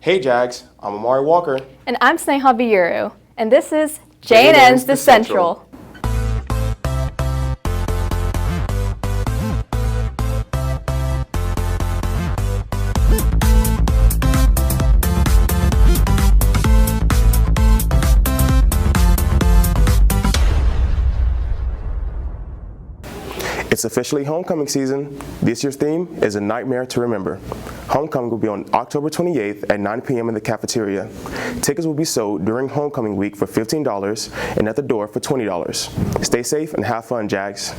Hey Jags, I'm Amari Walker. And I'm Sneha Biuru. And this is J&N's The Central. It's officially homecoming season. This year's theme is A Nightmare to Remember. Homecoming will be on October 28th at 9 p.m. in the cafeteria. Tickets will be sold during homecoming week for $15 and at the door for $20. Stay safe and have fun, Jags.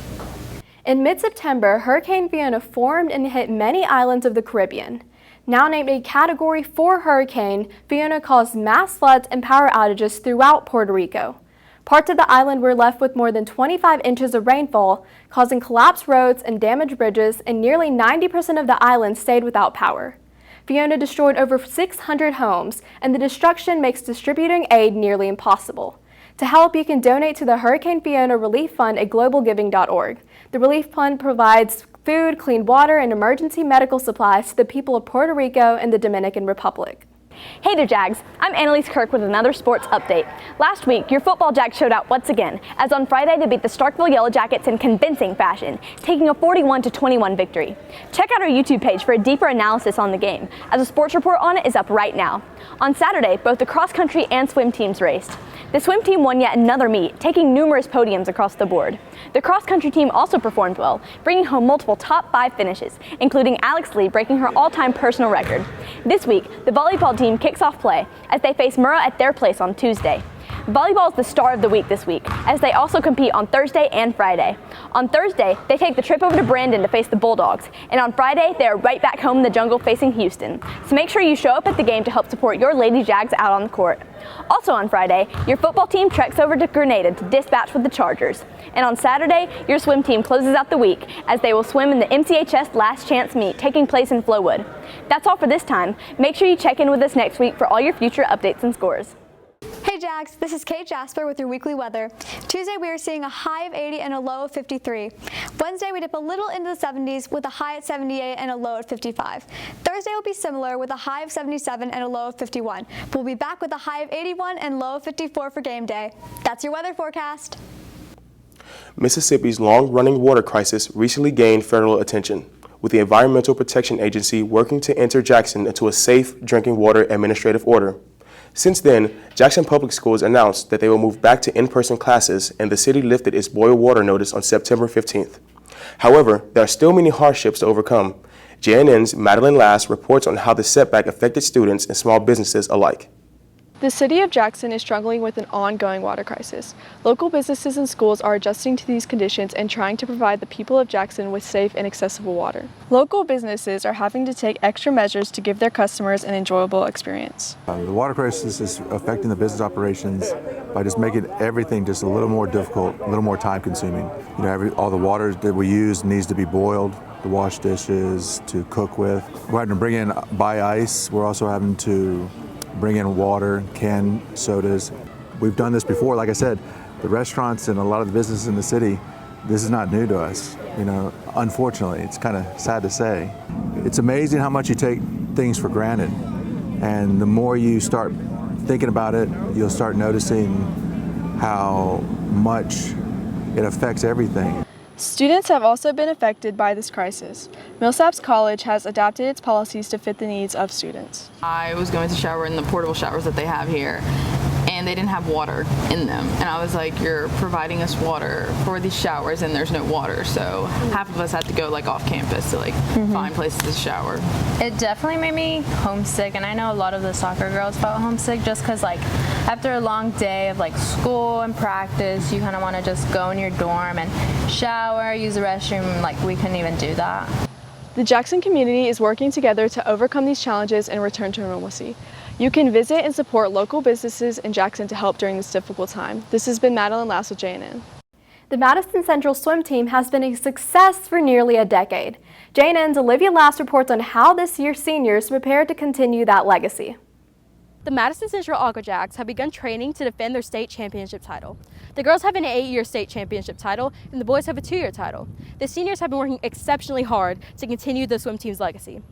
In mid-September, Hurricane Fiona formed and hit many islands of the Caribbean. Now named a Category 4 hurricane, Fiona caused mass floods and power outages throughout Puerto Rico. Parts of the island were left with more than 25 inches of rainfall, causing collapsed roads and damaged bridges, and nearly 90% of the island stayed without power. Fiona destroyed over 600 homes, and the destruction makes distributing aid nearly impossible. To help, you can donate to the Hurricane Fiona Relief Fund at globalgiving.org. The Relief Fund provides food, clean water, and emergency medical supplies to the people of Puerto Rico and the Dominican Republic. Hey there, Jags. I'm Annalise Kirk with another sports update. Last week, your football Jags showed out once again, as on Friday they beat the Starkville Yellow Jackets in convincing fashion, taking a 41-21 victory. Check out our YouTube page for a deeper analysis on the game, as a sports report on it is up right now. On Saturday, both the cross-country and swim teams raced. The swim team won yet another meet, taking numerous podiums across the board. The cross-country team also performed well, bringing home multiple top 5 finishes, including Alex Lee breaking her all-time personal record. This week, the volleyball team kicks off play as they face Murrah at their place on Tuesday. Volleyball is the star of the week this week, as they also compete on Thursday and Friday. On Thursday, they take the trip over to Brandon to face the Bulldogs, and on Friday, they are right back home in the jungle facing Houston. So make sure you show up at the game to help support your Lady Jags out on the court. Also on Friday, your football team treks over to Grenada to dispatch with the Chargers. And on Saturday, your swim team closes out the week as they will swim in the MCHS Last Chance meet taking place in Flowood. That's all for this time. Make sure you check in with us next week for all your future updates and scores. Hey Jags, this is Kate Jasper with your weekly weather. Tuesday we are seeing a high of 80 and a low of 53. Wednesday we dip a little into the 70s with a high at 78 and a low at 55. Thursday will be similar with a high of 77 and a low of 51. We'll be back with a high of 81 and low of 54 for game day. That's your weather forecast. Mississippi's long-running water crisis recently gained federal attention, with the Environmental Protection Agency working to enter Jackson into a safe drinking water administrative order. Since then, Jackson Public Schools announced that they will move back to in-person classes, and the city lifted its boil water notice on September 15th. However, there are still many hardships to overcome. JNN's Madeline Lass reports on how the setback affected students and small businesses alike. The city of Jackson is struggling with an ongoing water crisis. Local businesses and schools are adjusting to these conditions and trying to provide the people of Jackson with safe and accessible water. Local businesses are having to take extra measures to give their customers an enjoyable experience. The water crisis is affecting the business operations by just making everything just a little more difficult, a little more time consuming. You know, all the water that we use needs to be boiled, to wash dishes, to cook with. We're having to bring in buy ice. We're also having to bring in water, canned sodas. We've done this before. Like I said, the restaurants and a lot of the businesses in the city, this is not new to us. You know, unfortunately, it's kind of sad to say. It's amazing how much you take things for granted. And the more you start thinking about it, you'll start noticing how much it affects everything. Students have also been affected by this crisis. Millsaps College has adapted its policies to fit the needs of students. I was going to shower in the portable showers that they have here, and they didn't have water in them. And I was like, you're providing us water for these showers and there's no water. So half of us had to go like off campus to like find places to shower. It definitely made me homesick, and I know a lot of the soccer girls felt homesick just because like after a long day of like school and practice, you kind of want to just go in your dorm and shower, use the restroom. Like we couldn't even do that. The Jackson community is working together to overcome these challenges and return to normalcy. You can visit and support local businesses in Jackson to help during this difficult time. This has been Madeline Lass with JNN. The Madison Central swim team has been a success for nearly a decade. JNN's Olivia Lass reports on how this year's seniors prepare to continue that legacy. The Madison Central Aqua Jacks have begun training to defend their state championship title. The girls have an 8-year state championship title, and the boys have a 2-year title. The seniors have been working exceptionally hard to continue the swim team's legacy.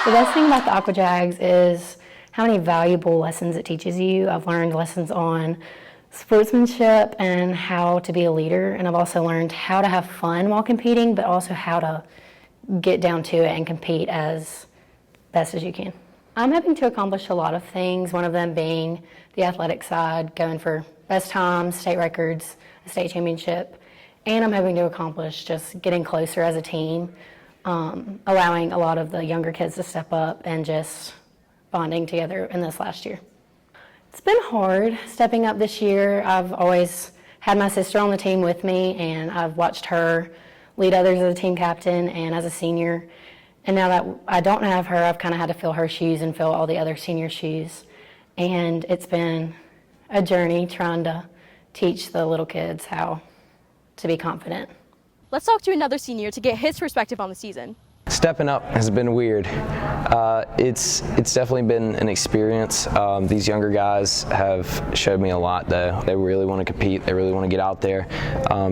The best thing about the Aqua Jags is how many valuable lessons it teaches you. I've learned lessons on sportsmanship and how to be a leader, and I've also learned how to have fun while competing, but also how to get down to it and compete as best as you can. I'm hoping to accomplish a lot of things, one of them being the athletic side, going for best times, state records, a state championship, and I'm hoping to accomplish just getting closer as a team, allowing a lot of the younger kids to step up and just bonding together in this last year. It's been hard stepping up this year. I've always had my sister on the team with me, and I've watched her lead others as a team captain and as a senior. And now that I don't have her, I've kind of had to fill her shoes and fill all the other senior shoes. And it's been a journey trying to teach the little kids how to be confident. Let's talk to another senior to get his perspective on the season. Stepping up has been weird. It's definitely been an experience. These younger guys have showed me a lot though. They really want to compete, they really want to get out there,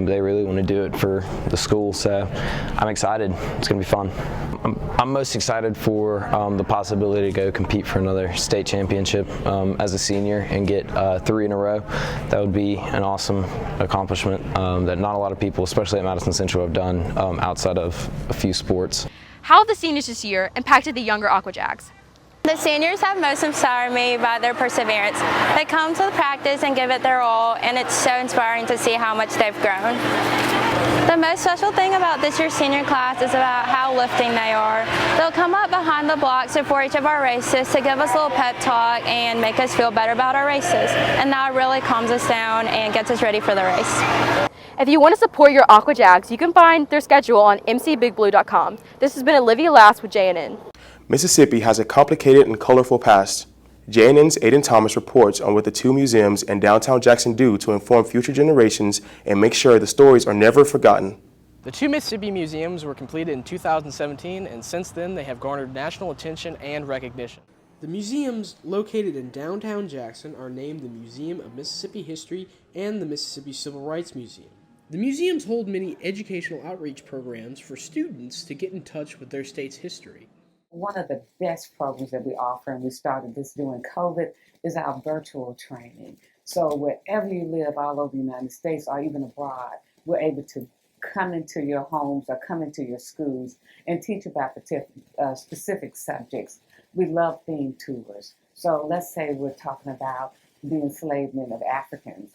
they really want to do it for the school, so I'm excited. It's going to be fun. I'm most excited for the possibility to go compete for another state championship as a senior and get 3 in a row. That would be an awesome accomplishment that not a lot of people, especially at Madison Central, have done outside of a few sports. How have the seniors this year impacted the younger Aqua Jags? The seniors have most inspired me by their perseverance. They come to the practice and give it their all, and it's so inspiring to see how much they've grown. The most special thing about this year's senior class is about how lifting they are. They'll come up behind the blocks before each of our races to give us a little pep talk and make us feel better about our races. And that really calms us down and gets us ready for the race. If you want to support your Aqua Jags, you can find their schedule on mcbigblue.com. This has been Olivia Lass with JNN. Mississippi has a complicated and colorful past. JNN's Aiden Thomas reports on what the 2 museums in downtown Jackson do to inform future generations and make sure the stories are never forgotten. The 2 Mississippi museums were completed in 2017, and since then they have garnered national attention and recognition. The museums located in downtown Jackson are named the Museum of Mississippi History and the Mississippi Civil Rights Museum. The museums hold many educational outreach programs for students to get in touch with their state's history. One of the best programs that we offer, and we started this during COVID, is our virtual training. So wherever you live all over the United States or even abroad, we're able to come into your homes or come into your schools and teach about specific subjects. We love themed tours. So let's say we're talking about the enslavement of Africans.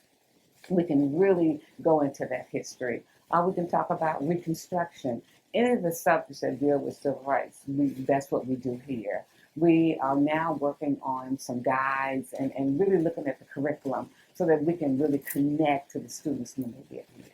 We can really go into that history. We can talk about Reconstruction. Any of the subjects that deal with civil rights, that's what we do here. We are now working on some guides and really looking at the curriculum so that we can really connect to the students when they get here.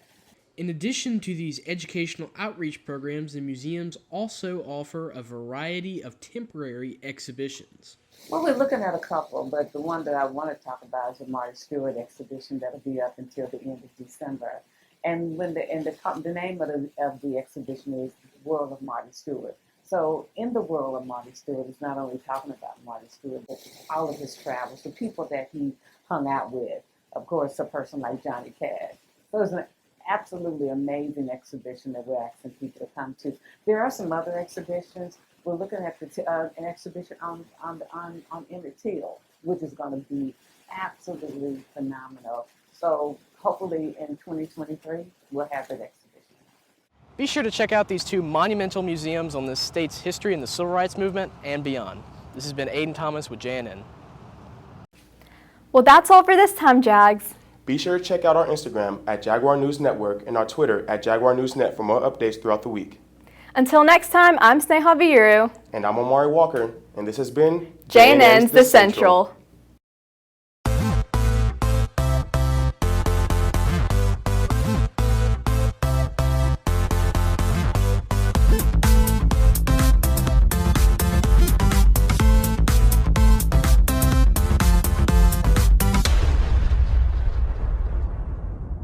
In addition to these educational outreach programs, the museums also offer a variety of temporary exhibitions. Well, we're looking at a couple, but the one that I want to talk about is the Marty Stewart exhibition that'll be up until the end of December. And when the name of the exhibition is World of Marty Stewart. So in the world of Marty Stewart, it's not only talking about Marty Stewart, but all of his travels, the people that he hung out with. Of course, a person like Johnny Cash. So it's an absolutely amazing exhibition that we're asking people to come to. There are some other exhibitions. We're looking at an exhibition on Emmett Till, which is going to be absolutely phenomenal. So hopefully in 2023, we'll have that exhibition. Be sure to check out these 2 monumental museums on the state's history and the civil rights movement and beyond. This has been Aiden Thomas with JNN. Well, that's all for this time, Jags. Be sure to check out our Instagram at Jaguar News Network and our Twitter at Jaguar News Net for more updates throughout the week. Until next time, I'm Sneha Viru. And I'm Omari Walker, and this has been JNN's The Central.